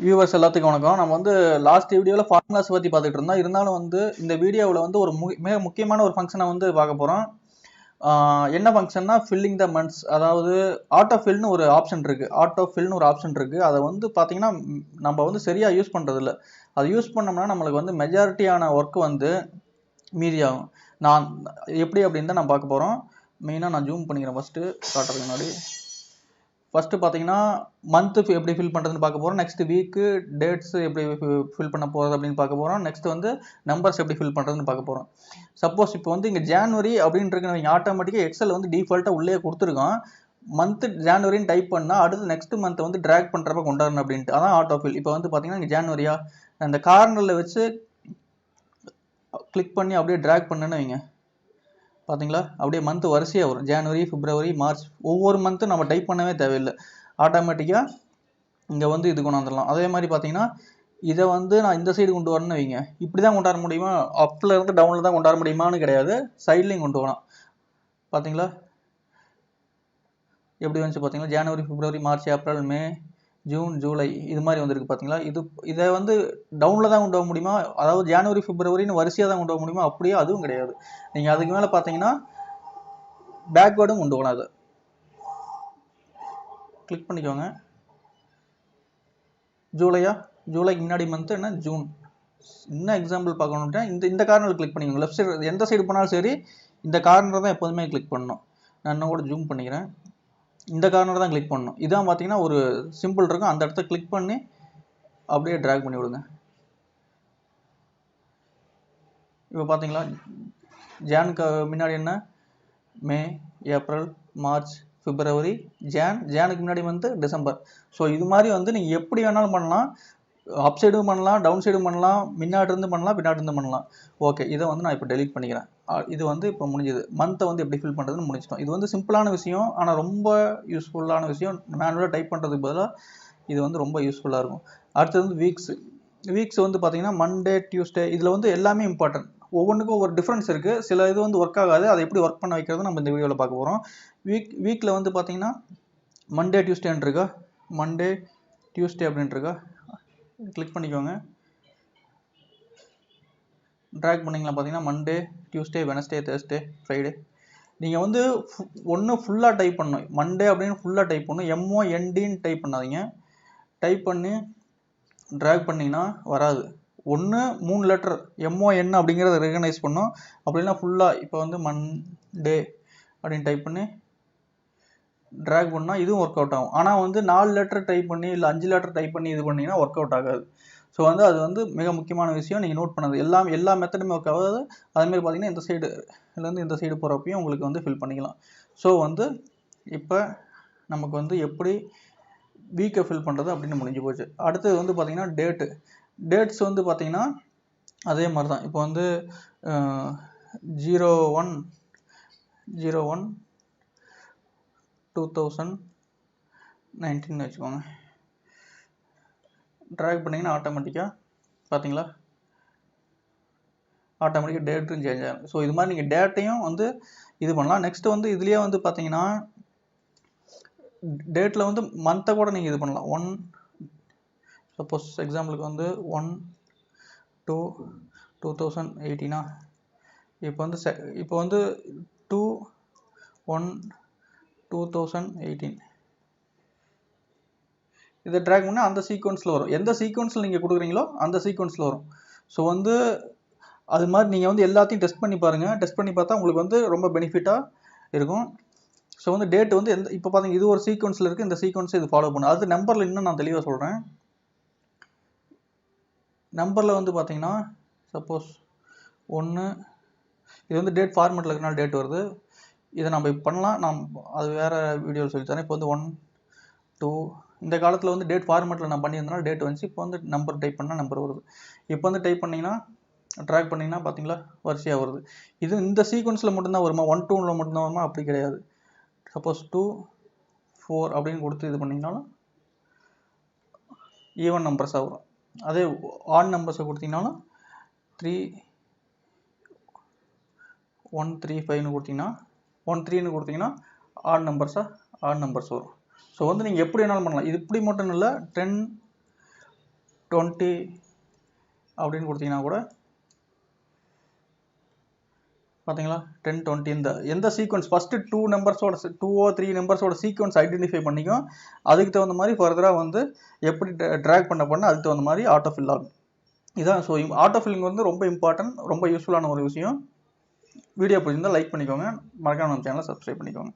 Viewers எல்லாத்துக்கும் வணக்கம். நம்ம வந்து லாஸ்ட் வீடியோவில் ஃபார்முலாஸ் பற்றி பார்த்துட்டு இருந்தோம். இருந்தாலும் வந்து இந்த வீடியோவில் வந்து ஒரு மிக முக்கியமான ஒரு ஃபங்க்ஷனை வந்து பார்க்க போகிறோம். என்ன ஃபங்க்ஷன்னா ஃபில்லிங் த மந்த்ஸ். அதாவது ஆட்டோ ஃபில்னு ஒரு ஆப்ஷன் இருக்குது. அதை வந்து பார்த்தீங்கன்னா நம்ம வந்து சரியாக யூஸ் பண்ணுறதில்ல. அதை யூஸ் பண்ணோம்னா நம்மளுக்கு வந்து மெஜாரிட்டியான ஒர்க் வந்து மீதியாகும். நான் எப்படி அப்படின்னு தான் நான் பார்க்க போகிறோம். மெயினாக நான் ஜூம் பண்ணிக்கிறேன் ஃபஸ்ட்டு காட்டுறதுக்கு முன்னாடி. ஃபஸ்ட்டு பார்த்தீங்கன்னா மந்த்து எப்படி ஃபில் பண்ணுறதுன்னு பார்க்க போகிறோம். நெக்ஸ்ட் வீக்கு டேட்ஸ் எப்படி ஃபில் பண்ண போகிறது அப்படின்னு பார்க்க போகிறோம். நெக்ஸ்ட் வந்து நம்பர்ஸ் எப்படி ஃபில் பண்ணுறதுன்னு பார்க்க போகிறோம். சப்போஸ் இப்போ வந்து இங்கே ஜான்வரி அப்படின்ட்டு நீங்கள் ஆட்டோமேட்டிக்காக எக்ஸல் வந்து டிஃபால்ட்டாக உள்ளே கொடுத்துருக்கோம். மந்த்து ஜான்வரின்னு டைப் பண்ணால் அடுத்து நெக்ஸ்ட் மந்த்தை வந்து ட்ராக் பண்ணுறப்ப கொண்டாடணும் அப்படின்ட்டு. அதான் ஆட்டோ ஃபில். இப்போ வந்து பார்த்தீங்கன்னா இங்கே ஜான்வரியா அந்த கார்னரில் வச்சு கிளிக் பண்ணி அப்படியே ட்ராக் பண்ணுன்னு வைங்க. பார்த்தீங்களா, அப்படியே மந்த் வரிசையாக வரும். ஜனவரி, பிப்ரவரி, மார்ச், ஒவ்வொரு மந்த்தும் நம்ம டைப் பண்ணவே தேவையில்லை. ஆட்டோமேட்டிக்காக இங்கே வந்து இது கொண்டு வந்துடலாம். அதே மாதிரி பார்த்தீங்கன்னா இதை வந்து நான் இந்த சைடு கொண்டு வரணும்னு வைங்க. இப்படி தான் கொண்டாட முடியுமா, அப்பில் இருந்து டவுனில் தான் கொண்டாட முடியுமான்னு கிடையாது, சைட்லையும் கொண்டு வரலாம். பார்த்தீங்களா எப்படி வந்துச்சு பார்த்தீங்களா, ஜனவரி, பிப்ரவரி, மார்ச், ஏப்ரல், மே, ஜூன், ஜூலை இது மாதிரி வந்துருக்கு. பார்த்தீங்களா, இதை வந்து டவுனில் தான் கொண்டு வர முடியுமா, அதாவது ஜனவரி பிப்ரவரின்னு வரிசையாக தான் கொண்டு வர முடியுமா, அப்படியே அதுவும் கிடையாது. நீங்கள் அதுக்கு மேலே பார்த்தீங்கன்னா பேக்வேர்டும் கொண்டு போகலாம். அதை கிளிக் பண்ணிக்கோங்க. ஜூலைக்கு முன்னாடி மந்த்து என்ன, ஜூன். இன்னும் எக்ஸாம்பிள் பார்க்கணுன்ட்டா இந்த கார்னரில் கிளிக் பண்ணிக்கோங்க. லெஃப்ட் சைடு எந்த சைடு போனாலும் சரி இந்த கார்னர் தான் எப்போதுமே கிளிக் பண்ணணும். நான் இன்னும் கூட ஜூம் பண்ணிக்கிறேன். இந்த கார்னர் தான் கிளிக் பண்ணணும். இதான் பார்த்தீங்கன்னா ஒரு சிம்பிள் இருக்கும், அந்த இடத்த கிளிக் பண்ணி அப்படியே ட்ராக் பண்ணி விடுங்க. இப்போ பார்த்தீங்களா ஜானுக்கு முன்னாடி என்ன, மே, ஏப்ரல், மார்ச், பிப்ரவரி, ஜானுக்கு முன்னாடி வந்து டிசம்பர். ஸோ இது மாதிரி வந்து நீங்கள் எப்படி வேணாலும் பண்ணலாம். அப் சைடும் பண்ணலாம், டவுன் சைடும் பண்ணலாம், முன்னாடிருந்து பண்ணலாம், பின்னாடிருந்து பண்ணலாம். ஓகே, இதை வந்து நான் இப்போ டெலிட் பண்ணிக்கிறேன். இது வந்து இப்போ முடிஞ்சது. மந்த்தை வந்து எப்படி ஃபில் பண்ணுறதுன்னு முடிச்சிட்டோம். இது வந்து சிம்பிளான விஷயம், ஆனால் ரொம்ப யூஸ்ஃபுல்லான விஷயம். மேனுவலாக டைப் பண்ணுறதுக்கு பதிலாக இது வந்து ரொம்ப யூஸ்ஃபுல்லாக இருக்கும். அடுத்தது வந்து வீக்ஸ் வந்து பார்த்தீங்கன்னா மண்டே, டியூஸ்டே, இதில் வந்து எல்லாமே இம்பார்ட்டன்ட். ஒவ்வொன்றுக்கும் ஒரு டிஃப்ரென்ஸ் இருக்குது. சில இது வந்து ஒர்க் ஆகாது. அதை எப்படி ஒர்க் பண்ண வைக்கிறது நம்ம இந்த வீடியோவில் பார்க்க போகிறோம். வீக்கில் வந்து பார்த்தீங்கன்னா மண்டே, டியூஸ்டேன்னு இருக்கா, மண்டே, டியூஸ்டே அப்படின்ட்டு இருக்கா, கிளிக் பண்ணிக்கோங்க. ட்ராக் பண்ணிங்களா, பார்த்தீங்கன்னா Monday, Tuesday, Wednesday, Thursday, Friday. நீங்கள் வந்து ஒன்று ஃபுல்லாக டைப் பண்ணணும். மண்டே அப்படின்னு ஃபுல்லாக டைப் பண்ணணும். MONDன்னு டைப் பண்ணாதீங்க. டைப் பண்ணி ட்ராக் பண்ணிங்கன்னா வராது. ஒன்று 3 லெட்டர் MON அப்படிங்கிறத ரெகனைஸ் பண்ணும். அப்படின்னா ஃபுல்லாக இப்போ வந்து மண்டே அப்படின்னு டைப் பண்ணி ட்ராக் பண்ணால் இதுவும் ஒர்க் அவுட் ஆகும். ஆனால் வந்து 4 லெட்டர் டைப் பண்ணி இல்லை 5 லெட்டர் டைப் பண்ணி இது பண்ணிங்கன்னா ஒர்க் அவுட் ஆகாது. ஸோ வந்து அது வந்து மிக முக்கியமான விஷயம். நீங்கள் நோட் பண்ணது எல்லா மெத்தடுமே ஒர்க் ஆகாது. அதேமாதிரி பார்த்தீங்கன்னா இந்த சைடுலேருந்து இந்த சைடு போகிறப்பையும் உங்களுக்கு வந்து ஃபில் பண்ணிக்கலாம். ஸோ வந்து இப்போ நமக்கு வந்து எப்படி வீக்கை ஃபில் பண்ணுறது அப்படின்னு முடிஞ்சு போச்சு. அடுத்தது வந்து பார்த்தீங்கன்னா டேட்ஸ் வந்து பார்த்தீங்கன்னா அதே மாதிரி தான். இப்போ வந்து 01/01/2019 வச்சுக்கோங்க. ட்ராக் பண்ணிங்கன்னா ஆட்டோமேட்டிக்காக பார்த்தீங்களா, ஆட்டோமேட்டிக்காக டேட்டும் சேஞ்ச் ஆகும். ஸோ இது மாதிரி நீங்கள் டேட்டையும் வந்து இது பண்ணலாம். நெக்ஸ்ட்டு வந்து இதுலேயே வந்து பார்த்தீங்கன்னா டேட்டில் வந்து மந்த்தை கூட நீங்கள் இது பண்ணலாம். சப்போஸ் எக்ஸாம்பிளுக்கு வந்து 1/2/2018. இப்போ வந்து 2/1/2018 இதை ட்ராக் பண்ணால் அந்த சீக்வன்ஸில் வரும். எந்த சீக்வன்ஸில் நீங்கள் கொடுக்குறீங்களோ அந்த சீக்வன்ஸில் வரும். ஸோ வந்து அது மாதிரி நீங்கள் வந்து எல்லாத்தையும் டெஸ்ட் பண்ணி பாருங்கள். டெஸ்ட் பண்ணி பார்த்தா உங்களுக்கு வந்து ரொம்ப பெனிஃபிட்டாக இருக்கும். ஸோ வந்து டேட் வந்து இப்போ பார்த்தீங்க இது ஒரு சீக்வன்ஸில் இருக்குது. இந்த சீக்வன்ஸை இது ஃபாலோ பண்ணும். அது நம்பரில் இன்னும் நான் தெளிவாக சொல்கிறேன். நம்பரில் வந்து பார்த்தீங்கன்னா சப்போஸ் 1, இது வந்து டேட் ஃபார்மேட்டில் இருக்கனால டேட் வருது. இதை நம்ம இப்போ பண்ணலாம். நான் அது வேறு வீடியோவில் சொல்லித்தரேன். இப்போ வந்து 1, 2 இந்த காலத்தில் வந்து டேட் ஃபார்மேட்டில் நான் பண்ணியிருந்தேன்னா டேட் வந்துச்சு. இப்போ வந்து நம்பர் டைப் பண்ணால் நம்பர் வருது. இப்போ வந்து டைப் பண்ணிங்கன்னா ட்ராக் பண்ணிங்கன்னா பார்த்தீங்களா வரிசையாக வருது. இது இந்த சீக்வன்ஸில் மட்டும்தான் வருமா, 1, 2ல் மட்டும்தான் வருமா, அப்படி கிடையாது. சப்போஸ் 2, 4 அப்படின்னு கொடுத்து இது பண்ணிங்கனாலும் ஈவன் நம்பர்ஸாக வரும். அதே ஆட் நம்பர்ஸை கொடுத்தீங்கனாலும் 3, 1, 3, 5ன்னு கொடுத்தீங்கன்னா 1, 3ன்னு கொடுத்தீங்கன்னா ஆட் நம்பர்ஸ் வரும். ஸோ வந்து நீங்கள் எப்படி வேணாலும் பண்ணலாம். இது இப்படி மட்டும் இல்லை, 10, 20 அப்படின்னு கொடுத்தீங்கன்னா கூட பார்த்தீங்களா 10 20 இந்த எந்த சீக்வன்ஸ் ஃபர்ஸ்ட் 2 நம்பர்ஸோட 2 or 3 நம்பர்ஸோட சீக்வன்ஸ் ஐடென்டிஃபை பண்ணிக்கும். அதுக்கு தகுந்த மாதிரி ஃபர்தராக வந்து எப்படி ட்ராக் பண்ண அதுக்கு தகுந்த மாதிரி ஆட்டோ ஃபில் ஆகும். இதான். ஸோ ஆட்டோ ஃபில்லிங் வந்து ரொம்ப இம்பார்ட்டன்ட், ரொம்ப யூஸ்ஃபுல்லான ஒரு விஷயம். வீடியோ பிடிச்சிருந்தா லைக் பண்ணிக்கோங்க, மறக்காம நம்ம சேனலை சப்ஸ்கிரைப் பண்ணிக்கோங்க.